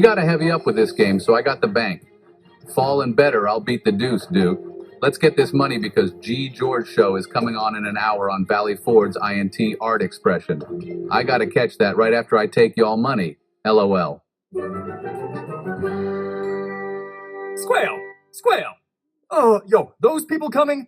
We gotta heavy up with this game, so I got the bank. Fall and better, I'll beat the deuce, Duke. Let's get this money because G. George show is coming on in an hour on Valley Ford's INT art expression. I gotta catch that right after I take y'all money. LOL. Squale! Squale! Yo, those people coming?